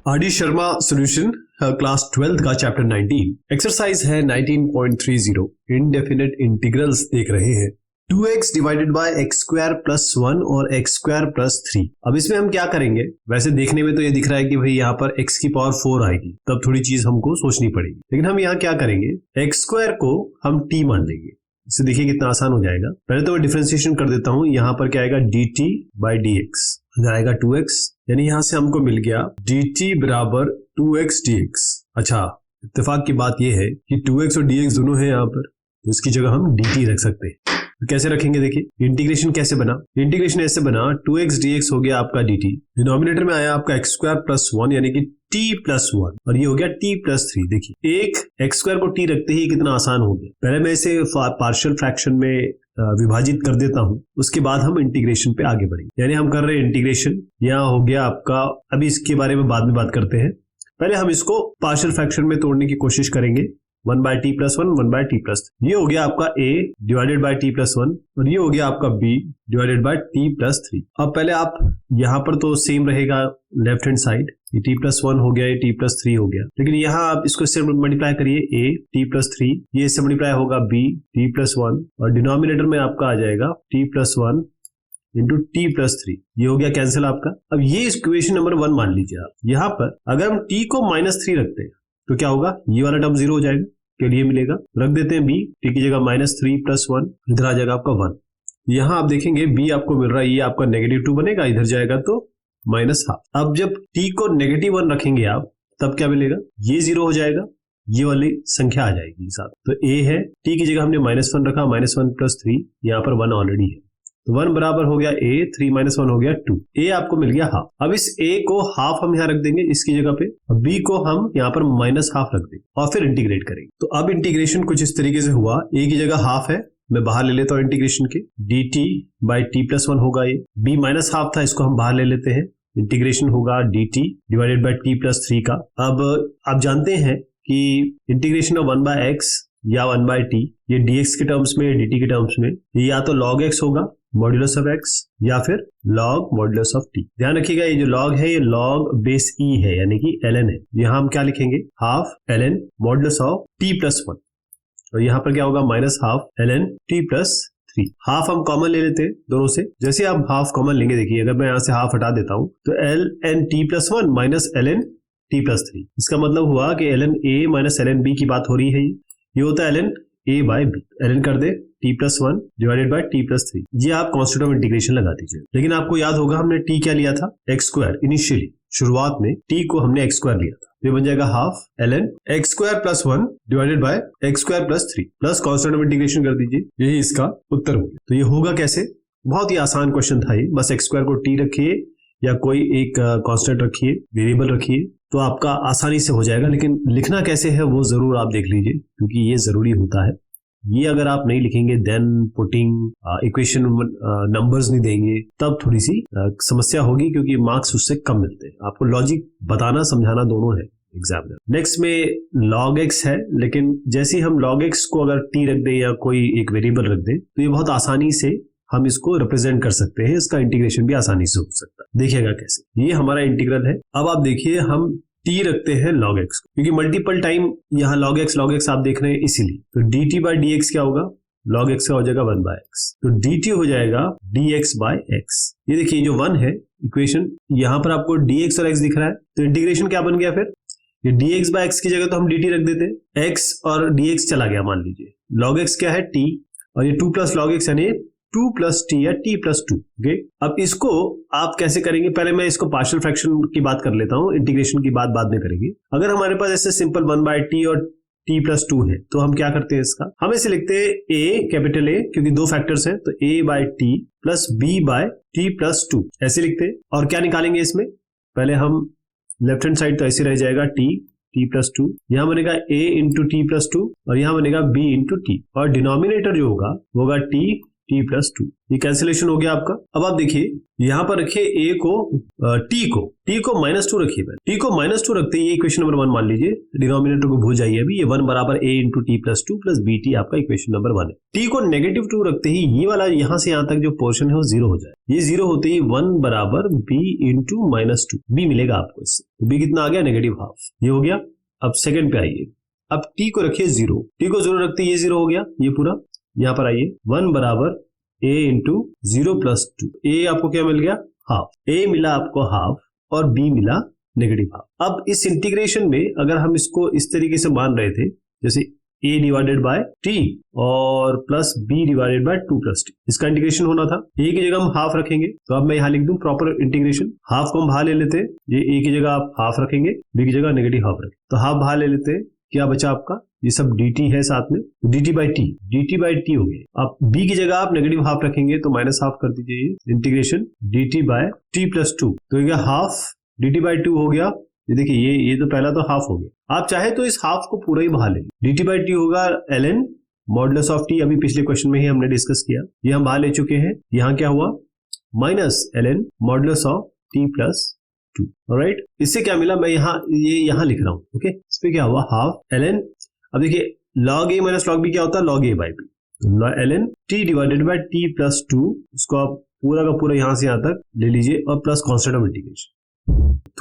R D Sharma solution class 12th का chapter 19 exercise है 19.30 indefinite integrals देख रहे हैं 2x divided by x square plus 1 और x स्क्वायर प्लस 3। अब इसमें हम क्या करेंगे, वैसे देखने में तो ये दिख रहा है कि भाई यहाँ पर x की पावर 4 आएगी, तब थोड़ी चीज हमको सोचनी पड़ेगी। लेकिन हम यहाँ क्या करेंगे, x स्क्वायर को हम t मान लेंगे। इससे देखिए कितना आसान हो जाएगा। पहले तो मैं डिफरेंशिएशन कर देता हूँ। यहाँ पर क्या आएगा, dt बाई dx, इधर आएगा 2x, यानी यहाँ से हमको मिल गया dt बराबर 2x dx। अच्छा, इत्तेफाक की बात यह है कि 2x और dx दोनों है यहाँ पर, तो इसकी जगह हम dt रख सकते हैं। तो कैसे रखेंगे, देखिए इंटीग्रेशन कैसे बना। इंटीग्रेशन ऐसे बना, 2x dx हो गया आपका dt, डिनोमिनेटर में आया आपका x स्क्वायर प्लस 1 यानी कि t प्लस 1, और ये हो गया t प्लस 3। देखिए एक x स्क्वायर को t रखते ही कितना आसान हो गया। पहले मैं इसे पार्शियल फ्रैक्शन में विभाजित कर देता हूं, उसके बाद हम इंटीग्रेशन पे आगे बढ़ेंगे। यानी हम कर रहे हैं इंटीग्रेशन, यहाँ हो गया आपका, अभी इसके बारे में बाद में बात करते हैं। पहले हम इसको पार्शियल फ्रैक्शन में तोड़ने की कोशिश करेंगे। 1 by T plus 1, 1 by T plus, ये हो गया आपका a divided by T plus 1, और ये हो गया आपका b divided by T plus 3। अब पहले आप यहाँ पर तो सेम रहेगा लेफ्ट हैंड साइड, ये t प्लस 1 हो गया, ये t प्लस 3 हो गया। लेकिन यहाँ आप इसको इससे मल्टीप्लाई करिए, a t प्लस 3, ये इससे मल्टीप्लाई होगा b t प्लस 1, और डिनोमिनेटर में आपका आ जाएगा t plus 1 into T plus 3, ये हो गया कैंसिल आपका। अब ये इक्वेशन नंबर 1 मान लीजिए आप। यहाँ पर अगर हम t को -3 रखते हैं तो क्या होगा, ये वाला टर्म 0 हो जाएगा, के लिए मिलेगा। रख देते हैं b, t की जगह -3 प्लस 1, इधर आ जाएगा आपका 1। यहाँ आप देखेंगे b आपको मिल रहा है, ये आपका -2 बनेगा, इधर जाएगा तो -12। अब जब t को -1 रखेंगे आप, तब क्या मिलेगा, ये 0 हो जाएगा, ये वाली संख्या आ जाएगी साथ। तो a है, t की जगह हमने -1 रखा, -1 प्लस 3, यहाँ पर 1 ऑलरेडी है, तो 1 बराबर हो गया a, 3 - 1 हो गया 2, a आपको मिल गया हाफ। अब इस a को हाफ हम यहाँ रख देंगे इसकी जगह पे, और b को हम यहाँ पर -हाफ रख देंगे, और फिर इंटीग्रेट करेंगे। तो अब इंटीग्रेशन कुछ इस तरीके से हुआ, a की जगह हाफ है, मैं बाहर ले लेता हूँ इंटीग्रेशन के, dt बाई टी प्लस 1 होगा, ये b -हाफ था, इसको हम बाहर ले लेते हैं, इंटीग्रेशन होगा dt divided by T plus 3 का। अब आप जानते हैं कि इंटीग्रेशन ऑफ 1 बाय x या 1 बाय t, ये dx के टर्म्स में, dt के टर्म्स में, ये या तो log x होगा मॉड्यूलस ऑफ x, या फिर log मॉड्यूलस ऑफ t। ध्यान रखिएगा, ये जो log है ये log बेस e है, यानी कि ln है। यहाँ हम क्या लिखेंगे, half ln modulus of t plus 1, और यहाँ पर क्या होगा, -half ln t plus 3। Half हम कॉमन ले लेते हैं दोनों से। जैसे आप हाफ कॉमन लेंगे, देखिए अगर मैं यहाँ से हाफ हटा देता हूँ तो ln t plus 1 minus ln t plus 3, इसका मतलब हुआ कि ln a minus ln b की बात हो रही है। ये होता है ln a by b, ln कर दे t plus 1 divided by t plus 3, ये आप कॉन्स्टेंट ऑफ इंटीग्रेशन लगा दीजिए। लेकिन आपको याद होगा हमने t क्या लिया था, x स्क्वायर। इनिशियली शुरुआत में t को हमने x स्क्वायर लिया था, ये बन जाएगा half ln x square plus 1 divided by x square plus 3 plus constant of integration कर दीजिए, यही इसका उत्तर हो गया। तो ये होगा कैसे, बहुत ही आसान क्वेश्चन था ये। बस x स्क्वायर को t रखिए या कोई एक कांस्टेंट रखिए, वेरिएबल रखिए, तो आपका आसानी से हो जाएगा। लेकिन लिखना कैसे है वो जरूर आप देख लीजिए, क्योंकि ये जरूरी होता है। ये अगर आप नहीं लिखेंगे, देन पुटिंग इक्वेशन नंबर्स नहीं देंगे, तब थोड़ी सी समस्या होगी, क्योंकि मार्क्स उससे कम मिलते हैं। आपको लॉजिक बताना समझाना दोनों है एग्जाम में। नेक्स्ट में log x है, लेकिन जैसे ही हम log x को अगर t रख दें या कोई एक वेरिएबल रख दें, तो ये बहुत आसानी से हम इसको रिप्रेजेंट कर सकते हैं। इसका इंटीग्रेशन भी आसानी से हो सकता है। देखिएगा कैसे, ये हमारा इंटीग्रल है। अब आप देखिए, हम t रखते हैं log x को, क्योंकि मल्टीपल टाइम यहाँ log x आप देख रहे हैं, इसीलिए। तो dt बाई dx क्या होगा, log x का हो जाएगा 1 बाय x, तो dt हो जाएगा dx बाय x। ये देखिए जो 1 है इक्वेशन, यहाँ पर आपको dx और x दिख रहा है, तो इंटीग्रेशन क्या बन गया फिर, ये dx बाय x की जगह तो हम dt रख देते हैं, x और dx चला गया मान लीजिए, log x क्या है t, और ये 2 प्लस log x यानी 2 प्लस टी या t प्लस 2। ओके, अब इसको आप कैसे करेंगे, पहले मैं इसको पार्शियल फ्रैक्शन की बात कर लेता हूँ, इंटीग्रेशन की बात बाद में करेंगे। अगर हमारे पास ऐसे सिंपल 1 बाय टी और t प्लस 2 है, तो हम क्या करते हैं इसका, हम इसे लिखते हैं a कैपिटल A, क्योंकि दो फैक्टर्स हैं, तो a by T plus b by T plus 2 ऐसे लिखते हैं। और क्या निकालेंगे इसमें, पहले हम लेफ्ट हैंड साइड तो ऐसे रह जाएगा t प्लस 2, यहाँ बनेगा a इंटू टी प्लस 2, और यहाँ बनेगा b इंटू टी, और डिनोमिनेटर जो होगा वो होगा t टी प्लस टू, ये कैंसिलेशन हो गया आपका। अब आप देखिए यहाँ पर रखिए ए को टी को -2 रखिए। टी को -2 रखते ही इक्वेशन नंबर 1 मान लीजिए, डिनोमिनेटर को भूल जाइए अभी, ये 1 बराबर a into T plus two plus B T आपका इक्वेशन नंबर 1 है। टी को -2 रखते ही ये वाला यहाँ से यहाँ तक जो पोर्शन है वो 0 हो जाए। ये 0 होते ही 1 बराबर b इंटू -2 b मिलेगा आपको इससे। b कितना आ गया? -12, ये हो गया। अब सेकंड पे आइए, अब t को रखिए 0, t को 0 रखते ये 0 हो गया, ये पूरा। यहाँ पर आइए 1 बराबर a इंटू 0 प्लस 2, a आपको क्या मिल गया? हाफ। a मिला आपको हाफ और b मिला -हाफ। अब इस इंटीग्रेशन में अगर हम इसको इस तरीके से मान रहे थे, जैसे a डिवाइडेड बाय t और plus b divided by 2 plus t, इसका इंटीग्रेशन होना था। a की जगह हम हाफ रखेंगे, तो अब मैं यहाँ लिख दूं प्रॉपर इंटीग्रेशन। हाफ को हम बाहर ले लेते हैं, ये a की जगह आप हाफ रखेंगे, b की जगह नेगेटिव हाफ रखेंगे, तो हाफ बाहर ले लेते हैं। क्या बचा आपका? ये सब dt है साथ में, dt बाई टी हो गया। अब b की जगह आप नेगेटिव हाफ रखेंगे तो माइनस हाफ कर दीजिए, integration dt by T plus two, तो ये हाफ dt बाई 2 हो गया। ये देखिए ये तो पहला तो हाफ हो गया। आप चाहे तो इस हाफ को पूरा ही बाहर ले, dt बाई टी होगा ln मॉडुलस ऑफ t, अभी पिछले क्वेश्चन में ही हमने डिस्कस किया, ये हम बाहर ले चुके हैं। यहाँ क्या हुआ? Minus ln modulus of t plus 2। Alright, इससे क्या मिला? मैं यहाँ लिख रहा हूँ, ओके। इस पे क्या हुआ? हाफ ln, अब देखिए log a minus log b क्या होता है? log a by b, ln t divided by t plus 2, इसको आप पूरा का पूरा यहाँ से यहाँ तक ले लीजिए और प्लस कॉन्स्टेंट ऑफ इंटीग्रेशन।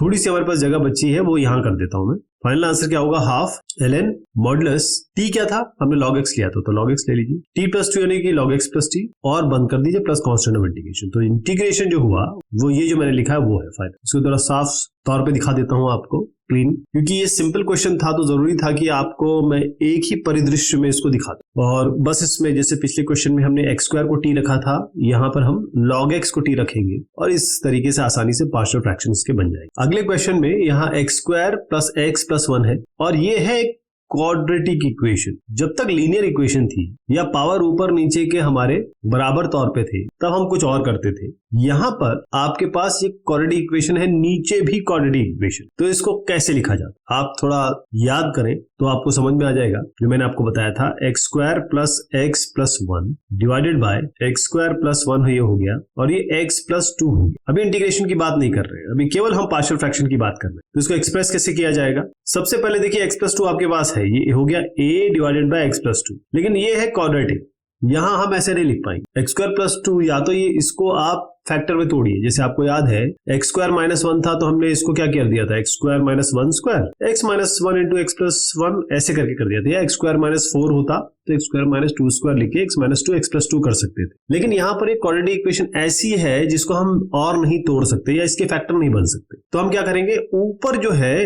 थोड़ी सी हमारे पास जगह बची है, वो यहाँ कर देता हूं मैं। फाइनल आंसर क्या होगा? हाफ ln मॉडुलस t क्या था? हमने log x लिया था, तो log x ले लीजिए, t प्लस 2 यानी कि log x प्लस t, और बंद कर दीजिए प्लस कॉन्स्टेंट ऑफ इंटीग्रेशन। तो इंटीग्रेशन जो हुआ वो ये जो मैंने लिखा है वो है फाइनल। इसको थोड़ा साफ तौर पे दिखा देता हूं आपको क्लीन, क्योंकि ये सिंपल क्वेश्चन था तो जरूरी था कि आपको मैं एक ही परिदृश्य में इसको दिखा दूं। और बस इसमें जैसे पिछले क्वेश्चन में हमने x स्क्वायर को t रखा था, यहाँ पर हम log x को t रखेंगे और इस तरीके से आसानी से पार्शियल फ्रैक्शन इसके बन जाएंगे। अगले क्वेश्चन में यहाँ x square plus x plus 1 है और ये है क्वाड्रेटिक इक्वेशन। जब तक लीनियर इक्वेशन थी या पावर ऊपर नीचे के हमारे बराबर तौर पे थे तब हम कुछ और करते थे। यहाँ पर आपके पास ये क्वाड्रेटिक इक्वेशन है, नीचे भी क्वाड्रेटिक इक्वेशन, तो इसको कैसे लिखा जाता? आप थोड़ा याद करें तो आपको समझ में आ जाएगा। जो मैंने आपको बताया था, x square plus x plus 1 divided by x square plus 1 ये हो गया और ये एक्स प्लस 2 हो गया। अभी इंटीग्रेशन की बात नहीं कर रहे हैं, अभी केवल हम पार्शियल फ्रैक्शन की बात कर रहे हैं। तो इसको एक्सप्रेस कैसे किया जाएगा? सबसे पहले देखिए एक्स प्लस 2 आपके पास है, ये हो गया a divided by x plus 2, लेकिन ये है क्वाड्रेटिक, यहाँ हम ऐसे नहीं लिख पाएंगे। एक्स स्क्वायर प्लस 2, या तो ये इसको आप फैक्टर में तोड़िए। जैसे आपको याद है एक्स स्क्वायर माइनस 1 था तो हमने इसको क्या कर दिया था? X square minus 1 square, x minus 1 into x plus 1 ऐसे करके कर दिया था। या एक्स स्क्वायर माइनस 4 होता तो एक्स स्क्वायर माइनस 2 स्क्वायर लिख के एक्स माइनस 2 एक्स प्लस 2 कर सकते थे। लेकिन यहाँ पर एक क्वाड्रेटिक इक्वेशन ऐसी है जिसको हम और नहीं तोड़ सकते या इसके फैक्टर नहीं बन सकते। तो हम क्या करेंगे? ऊपर जो है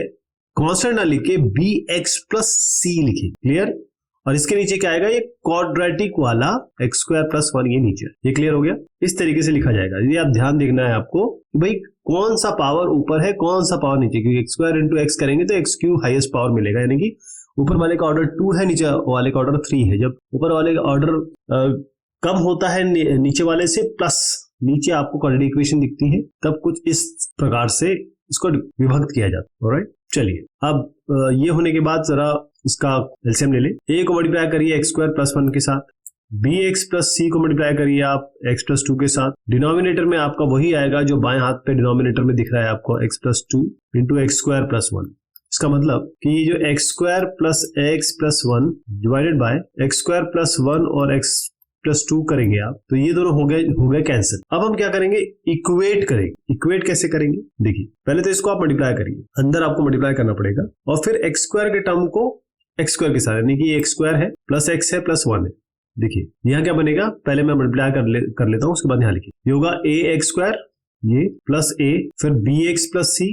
कांस्टेंट ना लिख के बी एक्स प्लस सी लिखेंगे। क्लियर? और इसके नीचे क्या आएगा? ये क्वाड्रेटिक वाला एक्स स्क्वायर प्लस 1 ये नीचे। ये क्लियर हो गया? इस तरीके से लिखा जाएगा। ये आप ध्यान देखना है आपको भाई कौन सा पावर ऊपर है कौन सा पावर नीचे, क्योंकि एक्स स्क्वायर इंटू एक्स करेंगे तो एक्स क्यू हाईएस्ट पावर मिलेगा, यानी कि ऊपर वाले का ऑर्डर 2 है, नीचे वाले का ऑर्डर 3 है। जब ऊपर वाले का ऑर्डर कम होता है नीचे वाले से, प्लस नीचे आपको क्वाड्रेटिक इक्वेशन दिखती है, तब कुछ इस प्रकार से इसको विभक्त किया जाता है। ऑलराइट, चलिए अब ये होने के बाद जरा इसका एलसीएम ले ले। a को मल्टीप्लाई करिए एक्स स्क्वायर प्लस 1 के साथ, bx प्लस c को मल्टीप्लाई करिए आप x प्लस 2 के साथ। डिनोमिनेटर में आपका वही आएगा जो बाएं हाथ पे डिनोमिनेटर में दिख रहा है आपको, x plus 2 into x square plus 1। इसका मतलब कि ये जो x square plus x plus 1 divided by x square plus 1 और एक्स प्लस 2 करेंगे आप, तो ये दोनों हो गए कैंसिल। अब हम क्या करेंगे? इक्वेट करेंगे। इक्वेट कैसे करेंगे? देखिए पहले तो इसको आप मल्टीप्लाई करिए, अंदर आपको मल्टीप्लाई करना पड़ेगा, और फिर एक्स स्क्वायर के टर्म को एक्स स्क्वायर के साथ, यानी कि एक्स स्क्वायर है प्लस एक्स है प्लस 1 है। देखिए यहाँ क्या बनेगा? पहले मैं मल्टीप्लाई कर लेता हूँ, उसके बाद यहाँ लिखिए। ये होगा ए एक्स स्क्वायर ये प्लस ए, फिर b x plus c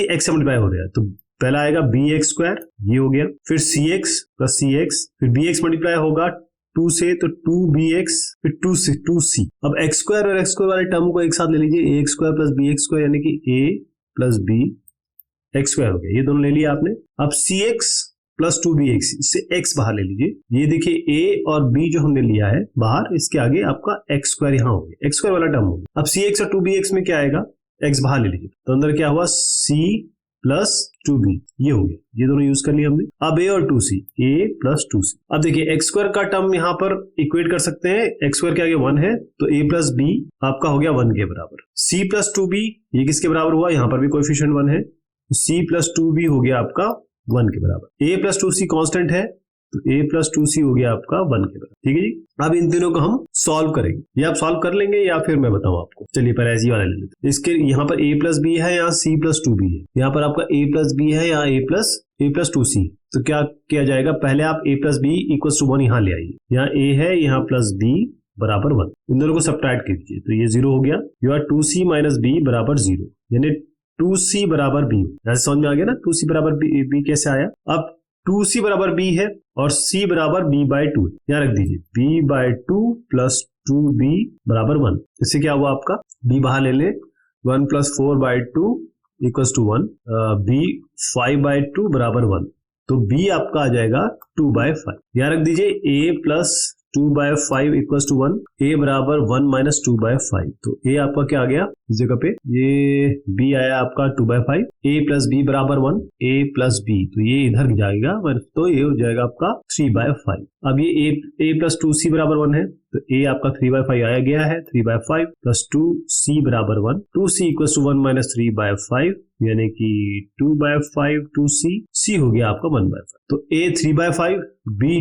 x से मल्टीप्लाई हो रहा है, तो पहला आएगा बी एक्स स्क्वायर, ये हो गया, फिर c x plus c x, फिर बी एक्स मल्टीप्लाई होगा 2 से तो 2bx, फिर 2c। अब एक्स स्क्वायर और एक्स स्क्वायर वाले टर्म को एक साथ ले लीजिए, a x square plus b x square, यानी कि a plus b x square हो गया। ये दोनों ले लिया आपने। अब सी एक्स प्लस 2bx, इससे x बाहर ले लीजिए। ये देखिए a और b जो हमने लिया है बाहर, इसके आगे आपका एक्स स्क्वायर यहाँ हो गया, एक्स स्क्वायर वाला टर्म हो गया। अब सी एक्स और 2bx में क्या आएगा? x बाहर ले लीजिए, तो अंदर क्या हुआ? c प्लस 2b, ये हो गया, ये दोनों यूज कर लिया हमने। अब a और 2c, a प्लस 2c। अब देखिए एक्स स्क्वायर का टर्म यहाँ पर इक्वेट कर सकते हैं, एक्स स्क्वायर के आगे 1 है तो a प्लस b आपका हो गया 1 के बराबर। c प्लस 2b ये किसके बराबर हुआ, यहाँ पर भी कोएफिशिएंट 1 है, c प्लस 2b हो गया आपका 1 के बराबर। a प्लस 2c कांस्टेंट है तो a प्लस 2c हो गया आपका 1 के बराबर। ठीक है जी। अब इन तीनों को हम सॉल्व करेंगे, या आप सॉल्व कर लेंगे या फिर मैं बताऊं आपको। चलिए पहले ऐसी वाला ले लेते हैं। इसके यहाँ पर a प्लस b है, यहाँ c प्लस 2b है, यहाँ पर आपका a प्लस b है, यहाँ a प्लस 2c। तो क्या किया जाएगा, पहले आप a plus b equal to 1 यहाँ ले आइए, यहाँ a है, यहाँ प्लस b बराबर 1, इन दोनों को सब्ट्रैक्ट कीजिए तो ये 0 हो गया। यहाँ 2c माइनस b बराबर 0, यानी 2c बराबर b। ऐसे समझ में आ गया ना, 2c बराबर b कैसे आया। अब 2c बराबर b है और c बराबर b बाई 2 है, यहाँ रख दीजिए b बाई 2 प्लस 2b बराबर 1। इससे क्या हुआ आपका, b बाहर ले ले, 1 plus 4 by 2 equals to 1, b 5 by 2 बराबर 1, तो b आपका आ जाएगा 2 बाई 5। यहाँ रख दीजिए a plus 2 by 5 equals to 1, a बराबर 1 माइनस 2 बाई 5, तो a आपका क्या आ गया इस जगह पे, ये b आया आपका 2 बाई 5, a प्लस b बराबर 1, a प्लस b, तो ये इधर जाएगा तो ये हो जाएगा आपका 3 बाई 5। अब ये a प्लस 2c बराबर 1 है तो a आपका 3 बाई 5 आया गया है, 3 बाई 5 प्लस 2c बराबर 1, 2c equals to 1 minus 3 by 5, यानी कि 2 बाई 5 2c, c हो गया आपका 1 बाई 5। तो a 3 by 5, b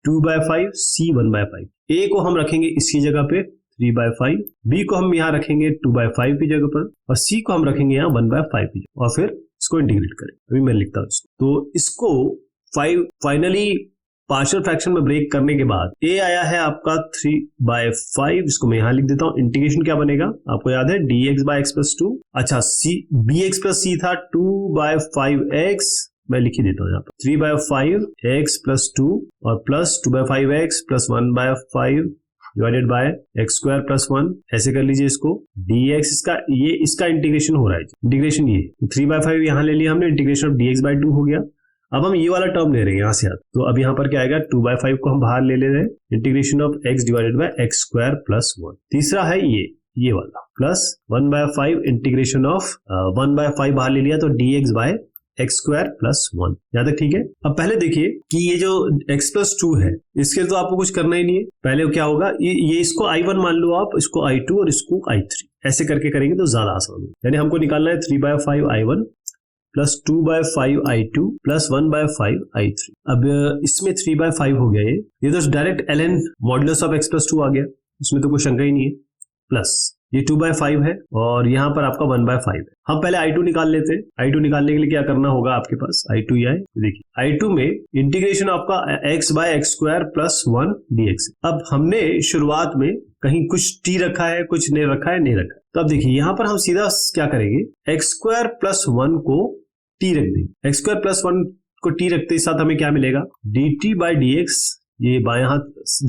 2 by 5, c 1 by 5। a को हम रखेंगे इसकी जगह पे 3 बाई 5, b को हम यहाँ रखेंगे 2 बाई 5 की जगह पर, और c को हम रखेंगे यहाँ 1 बाई 5 की जगह, और फिर इसको इंटीग्रेट करें। अभी मैं लिखता हूँ इसको, तो इसको फाइनली पार्शियल फ्रैक्शन में ब्रेक करने के बाद a आया है आपका 3 बाई 5, इसको मैं यहाँ लिख देता हूँ। इंटीग्रेशन क्या बनेगा आपको याद है, dx बाई x प्लस 2, अच्छा bx प्लस c था 2 बाई 5x, मैं लिख ही देता हूँ यहाँ पर 3 बाई 5 x प्लस 2 और plus 2 by 5 x plus 1 by 5 divided by x square plus 1, ऐसे कर लीजिए इसको dx, इसका इंटीग्रेशन हो रहा है, इंटीग्रेशन ये 3 बाई 5 यहाँ ले लिया हमने, इंटीग्रेशन ऑफ dx बाई 2 हो गया। अब हम ये वाला टर्म ले रहे हैं यहाँ से, तो अब यहाँ पर क्या आएगा, 2 बाई 5 को हम बाहर ले रहे हैं, integration of x divided by x square plus 1। तीसरा है ये वाला plus 1 by 5 integration of 1 by 5 बाहर ले लिया तो dx by x square plus 1। यहाँ तक ठीक है। अब पहले देखिए कि ये जो x प्लस 2 है, इसके तो आपको कुछ करना ही नहीं है। पहले क्या होगा, ये इसको I1 मान लो आप, इसको I2 और इसको I3, ऐसे करके करेंगे तो ज्यादा आसान होगा। यानी हमको निकालना है 3 by 5 I1 plus 2 by 5 I2 plus 1 by 5 I3। अब इसमें 3 बाई 5 हो गया, ये तो direct ln modulus of x plus 2 आ गया, इसमें तो कोई शंका ही नहीं है, प्लस ये 2 बाई 5 है और यहाँ पर आपका 1 बाई 5 है। हम पहले I2 निकाल लेते हैं। I2 निकालने के लिए क्या करना होगा आपके पास, I2 ये है, देखिए I2 में इंटीग्रेशन आपका x by x square plus 1 dx। अब हमने शुरुआत में कहीं कुछ t रखा है, कुछ नहीं रखा है, नहीं रखा है, तो अब देखिए यहाँ पर हम सीधा क्या करेंगे, एक्स स्क्वायर प्लस 1 को t रख देंगे, एक्स स्क्वायर प्लस 1 को t रखते ही साथ हमें क्या मिलेगा, dt बाई dx, ये बाएं हाथ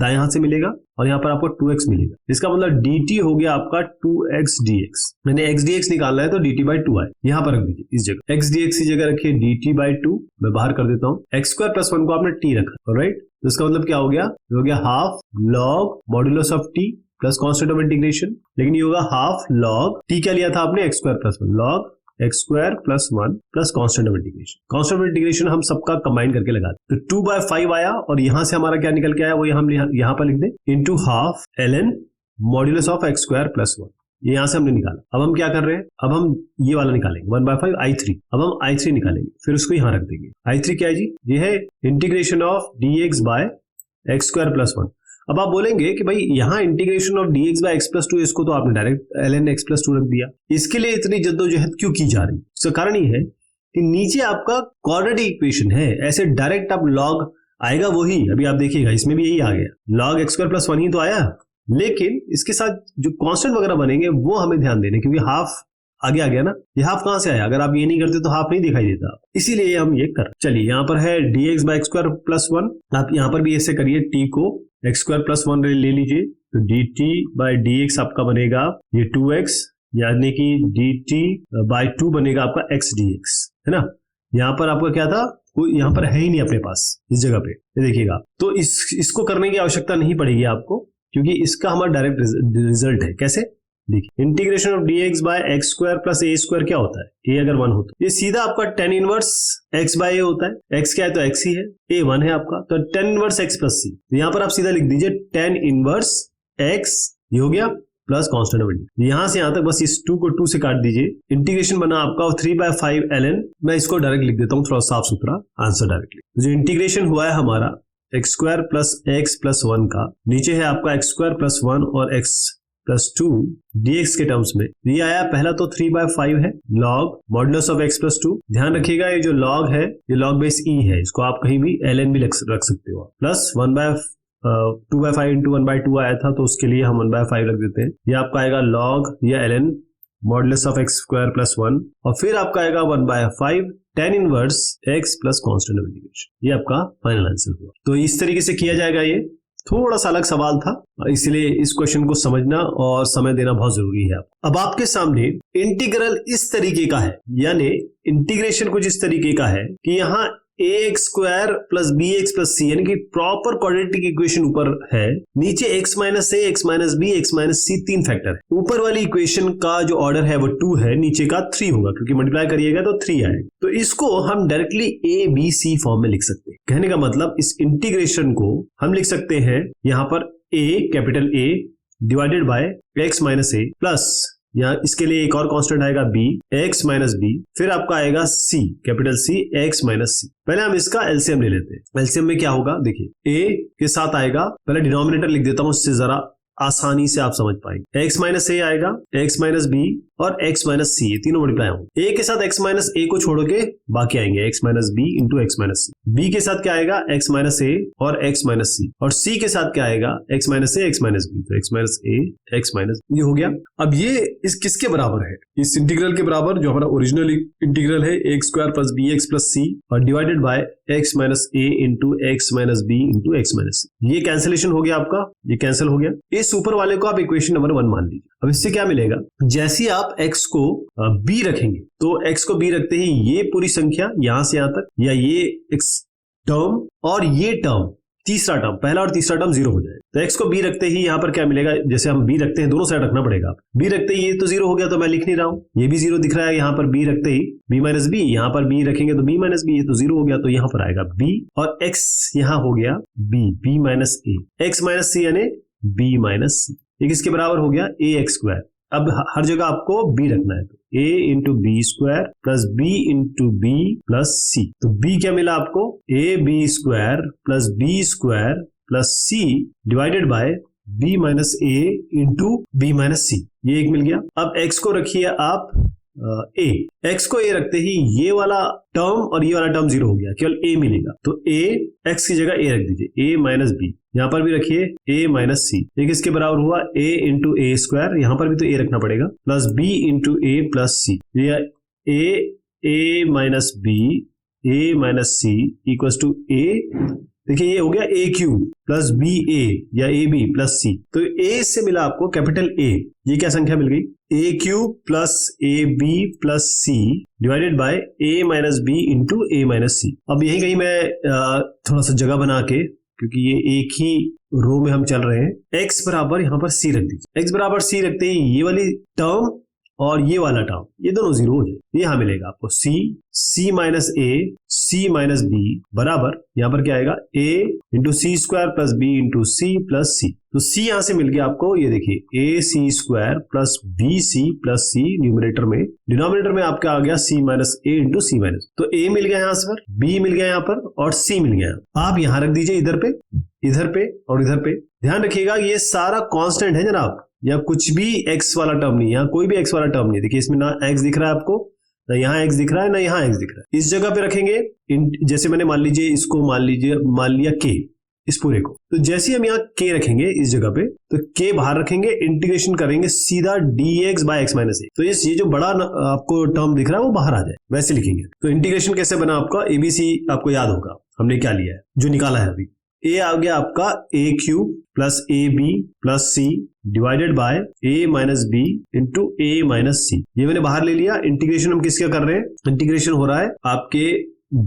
दाएं हाथ से मिलेगा और यहाँ पर आपको 2x मिलेगा। इसका मतलब dt हो गया आपका 2x dx। मैंने x dx निकालना है तो dt बाई 2 आए, यहाँ पर रख दीजिए इस जगह, x dx की जगह रखिए dt बाई 2, मैं बाहर कर देता हूँ। एक्स स्क्वायर प्लस 1 को आपने t रखा, राइट, तो इसका मतलब क्या हो गया, हो गया half log modulus of t plus constant of integration, लेकिन ये होगा हाफ लॉग t, क्या लिया था आपने, x square plus 1 log x square plus 1 plus constant of integration. Constant of integration हम सबका कंबाइन करके लगाते, तो 2 बाई 5 आया और यहां से हमारा क्या निकल के आया, वो हम यहाँ पर लिख दें into half ln modulus of x square plus 1, ये यहां से हमने निकाला। अब हम क्या कर रहे हैं, अब हम ये वाला निकालेंगे 1 बाई 5 I3, अब हम I3 निकालेंगे, फिर उसको यहाँ रख देंगे। I3 क्या है जी, ये है integration of dx by x square plus 1। अब आप बोलेंगे कि भाई यहाँ integration of dx by x plus 2, इसको तो आपने डायरेक्ट ln x प्लस 2 रख दिया, इसके लिए इतनी जद्दोजहद क्यों की जा रही है। इसका कारण ये है कि नीचे आपका क्वाड्रेटिक इक्वेशन है, ऐसे डायरेक्ट आप log आएगा वही, अभी आप देखिएगा इसमें भी यही आ गया, log एक्स स्क्वायर प्लस 1 ही तो आया, लेकिन इसके साथ जो कांस्टेंट वगैरह बनेंगे वो हमें ध्यान देने, क्योंकि हाफ आगे आ गया ना, ये हाफ कहां से आया, अगर आप ये नहीं करते तो हाफ नहीं दिखाई देता, इसीलिए हम ये कर। चलिए यहाँ पर है dx by x square plus 1, आप यहाँ पर भी ऐसे करिए, t को एक्स स्क्वायर प्लस 1 ले लीजिए, तो dt बाय dx आपका बनेगा ये 2x, यानी कि dt बाय 2 बनेगा आपका x dx, है ना। यहाँ पर आपका क्या था, कोई यहाँ पर है ही नहीं अपने पास इस जगह पे, ये देखिएगा, तो इसको करने की आवश्यकता नहीं पड़ेगी आपको, क्योंकि इसका हमारा डायरेक्ट रिजल्ट है। कैसे, देखिए integration of dx by x square plus a squared क्या होता है, ए अगर 1 हो तो ये सीधा आपका tan इनवर्स x बाय ए होता है। x क्या है तो x ही है, a 1 है आपका, तो tan इनवर्स x प्लस सी। यहाँ पर आप सीधा लिख दीजिए tan इनवर्स x, ये हो गया प्लस कॉन्स्टेंट ऑफ इंटीग्रेशन। यहां से यहां तक बस इस 2 को 2 से काट दीजिए, इंटीग्रेशन बना आपका 3/5 ln। मैं इसको डायरेक्ट लिख देता हूं, थोड़ा साफ सुथरा आंसर डायरेक्टली। जो इंटीग्रेशन हुआ है हमारा x square plus x plus 1 का, नीचे है आपका एक्स स्क्वायर प्लस 1 और एक्स प्लस 2 dx के टर्म्स में, ये आया पहला तो 3/5 है log modulus of x plus 2। ध्यान रखिएगा ये जो लॉग है ये लॉग बेस e है, इसको आप कहीं भी ln भी रख सकते हो, प्लस 2/5 इंटू 1/2 आया था तो उसके लिए हम 1/5 रख देते हैं। ये आपका आएगा log या ln modulus of x square plus 1 और फिर आपका आएगा 1/5 tan inverse x plus constant of integration. ये आपका फाइनल आंसर हुआ। तो इस तरीके से किया जाएगा। ये थोड़ा सा अलग सवाल था, इसलिए इस क्वेश्चन को समझना और समय देना बहुत जरूरी है। अब आपके सामने इंटीग्रल इस तरीके का है, यानी इंटीग्रेशन कुछ इस तरीके का है कि यहाँ ax square plus bx plus c, यानी कि प्रॉपर क्वाड्रेटिक इक्वेशन ऊपर है, नीचे x minus a, x minus b, x minus c 3 factor है। ऊपर वाली इक्वेशन का जो ऑर्डर है वो 2 है, नीचे का 3 होगा क्योंकि मल्टीप्लाई करिएगा तो 3 आएगा। तो इसको हम directly a b c form में लिख सकते हैं। कहने का मतलब इस इंटीग्रेशन को हम लिख सकते हैं यहाँ पर a capital A divided by x minus a plus यहाँ इसके लिए एक और कांस्टेंट आएगा b, x माइनस b, फिर आपका आएगा c capital C x minus c। पहले हम इसका एलसीएम ले लेते हैं। एलसीएम में क्या होगा देखिए, a के साथ आएगा, पहले डिनोमिनेटर लिख देता हूं उससे जरा आसानी से आप समझ पाएंगे। x माइनस a आएगा, x माइनस b और x माइनस c, ये तीनों मल्टीप्लाई होंगे। a के साथ x माइनस a को छोड़ के बाकी आएंगे x minus b into x minus c। b के साथ क्या आएगा x माइनस a और x माइनस c, और c के साथ क्या आएगा x minus a x minus b, तो x minus a x minus, ये हो गया। अब ये इस किसके बराबर है, इस इंटीग्रल के बराबर जो हमारा ओरिजिनल इंटीग्रल है x square plus bx plus c और divided bye x minus a into x minus b into x minus c। ये कैंसिलेशन हो गया आपका, ये कैंसिल हो गया। इस ऊपर वाले को आप इक्वेशन नंबर 1 मान लीजिए। अब इससे क्या मिलेगा, जैसे आप x को b रखेंगे तो x को b रखते ही ये पूरी संख्या यहां से यहां तक, या ये x टर्म और ये टर्म, तीसरा टर्म, पहला और तीसरा टर्म 0 हो जाए। तो x को b रखते ही यहाँ पर क्या मिलेगा, जैसे हम b रखते हैं दोनों साइड रखना पड़ेगा। b रखते ही ये तो 0 हो गया तो मैं लिख नहीं रहा हूँ, ये भी 0 दिख रहा है। यहाँ पर b रखते ही b माइनस b, यहाँ पर b रखेंगे तो b माइनस b, ये तो 0 हो गया तो यहाँ पर आएगा b, और x यहाँ हो गया b minus a, x minus c यानी b माइनस c। ये किसके बराबर हो गया, ax स्क्वायर। अब हर जगह आपको b रखना है, तो a into B squared plus b into B plus c। तो b क्या मिला आपको, a b squared plus b squared plus c divided by b minus a into b minus c, ये एक मिल गया। अब x को रखिए आप a, x को a रखते ही ये वाला टर्म और ये वाला टर्म 0 हो गया, केवल a मिलेगा। तो a, x की जगह a रख दीजिए, a माइनस b, यहाँ पर भी रखिए a माइनस c। ये किसके बराबर हुआ, a इंटू a स्क्वायर, यहाँ पर भी तो a रखना पड़ेगा, plus b into a plus c। a minus b, a minus c equal to a, देखिए ये हो गया a cube plus B A या ए बी प्लस सी। तो a से मिला आपको कैपिटल A, ये क्या संख्या मिल गई, a cube plus A B plus c divided by a minus b into a minus c. अब यही कहीं मैं थोड़ा सा जगह बना के, क्योंकि ये एक ही रो में हम चल रहे हैं, x बराबर यहाँ पर c रख दीजिए। x बराबर c रखते ही ये वाली टर्म और ये वाला टर्म ये दोनों 0 हो जाए। यहाँ मिलेगा आपको c minus a, c minus b बराबर यहाँ पर क्या आएगा, a into C squared plus b into C plus c। तो c यहाँ से मिल गया आपको, ये देखिए a c squared plus b c plus c numerator में, डिनोमिनेटर में आपका आ गया c minus a into C minus. तो a मिल गया यहाँ पर, b मिल गया यहाँ पर और c मिल गया। आप यहाँ रख दीजिए इधर पे और इधर पे। ध्यान रखिएगा ये सारा कांस्टेंट है जनाब, या कुछ भी x वाला टर्म नहीं, यहाँ कोई भी x वाला टर्म नहीं। देखिए इसमें ना x दिख रहा है आपको, ना यहाँ x दिख रहा है, ना यहाँ x दिख रहा है। इस जगह पे रखेंगे, जैसे मैंने मान लिया k, इस पूरे को, तो जैसे ही हम यहाँ k रखेंगे इस जगह पे, तो k बाहर रखेंगे, इंटीग्रेशन करेंगे सीधा dx by x minus a। तो ये जो बड़ा आपको टर्म दिख रहा है वो बाहर आ जाए, वैसे लिखेंगे। तो इंटीग्रेशन कैसे बना आपका, ABC आपको याद होगा हमने क्या लिया है, जो निकाला है अभी। a आ गया आपका a cube plus A B plus c divided by a minus b into a minus c. ये मैंने बाहर ले लिया। इंटीग्रेशन हम किसका कर रहे हैं, इंटीग्रेशन हो रहा है आपके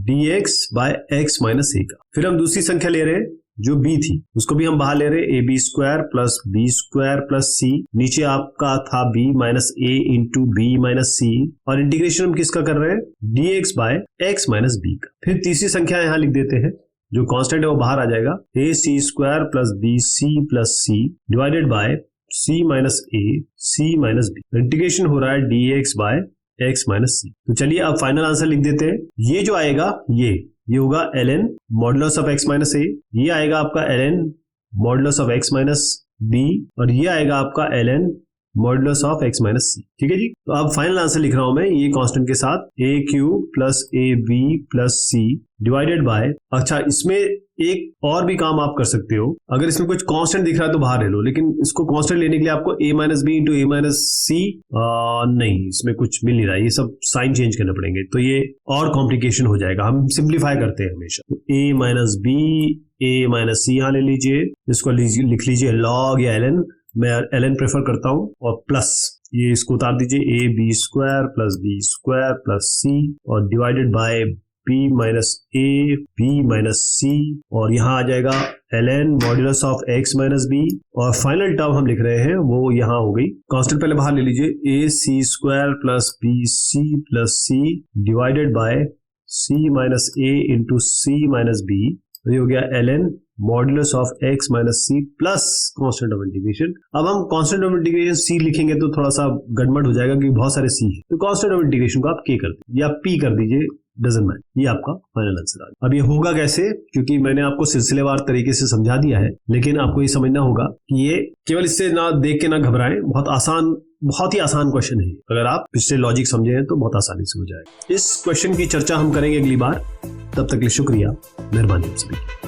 dx by x minus a का। फिर हम दूसरी संख्या ले रहे हैं जो b थी उसको भी हम बाहर ले रहे हैं, ab squared plus b squared plus c, नीचे आपका था b minus a into b minus c, और इंटीग्रेशन हम किसका कर रहे हैं, dx by x minus b का। फिर तीसरी संख्या यहां लिख देते हैं, जो कांस्टेंट है वो बाहर आ जाएगा, ac squared plus bc plus c divided by c minus a c minus b। Integration हो रहा है dx by x minus c। तो चलिए अब फाइनल आंसर लिख देते हैं। ये जो आएगा ये होगा ln modulus of x minus a, ये आएगा आपका ln modulus of x minus b, और ये आएगा आपका ln modulus of x minus c। ठीक है जी। तो अब फाइनल आंसर लिख रहा हूं मैं ये कांस्टेंट के साथ, a cube plus A B plus c divided by, अच्छा इसमें एक और भी काम आप कर सकते हो, अगर इसमें कुछ कांस्टेंट दिख रहा है तो बाहर ले लो, लेकिन इसको कांस्टेंट लेने के लिए आपको a minus b into a minus c, नहीं इसमें कुछ मिल नहीं रहा है, ये सब साइन चेंज करने पड़ेंगे, तो ये और कॉम्प्लिकेशन हो जाएगा। हम सिंप्लीफाई करते हैं हमेशा, तो a minus b a minus c यहाँ ले लीजिए, इसको लिख लीजिए लॉग या ln, मैं ln प्रेफर करता हूं, और प्लस ये इसको उतार दीजिए a B squared plus B squared plus c, और divided by b minus a b minus c, और यहाँ आ जाएगा ln modulus of x minus b, और फाइनल टर्म हम लिख रहे हैं वो यहाँ हो गई, कांस्टेंट पहले बाहर ले लीजिए, a c squared plus b c plus c divided by c minus a into c minus b, ये हो गया ln modulus of x minus c plus constant of integration. अब हम कांस्टेंट ऑफ इंटीग्रेशन c लिखेंगे तो थोड़ा सा गड़बड़ हो जाएगा क्योंकि बहुत सारे c है, तो कांस्टेंट ऑफ इंटीग्रेशन को आप k कर दीजिए या p कर दीजिए, डजंट मैटर। ये आपका फाइनल आंसर आ गया। अब ये होगा कैसे, क्योंकि मैंने आपको सिलसिलेवार तरीके से समझा दिया है, लेकिन आपको ये समझना होगा कि ये केवल इससे ना देख के ना घबराएं, बहुत ही आसान क्वेश्चन है, अगर आप इससे लॉजिक समझे हैं तो बहुत आसानी से हो जाएगा। इस क्वेश्चन की चर्चा हम करेंगे अगली बार, तब तक के लिए शुक्रिया, मेहरबानी आप सभी की।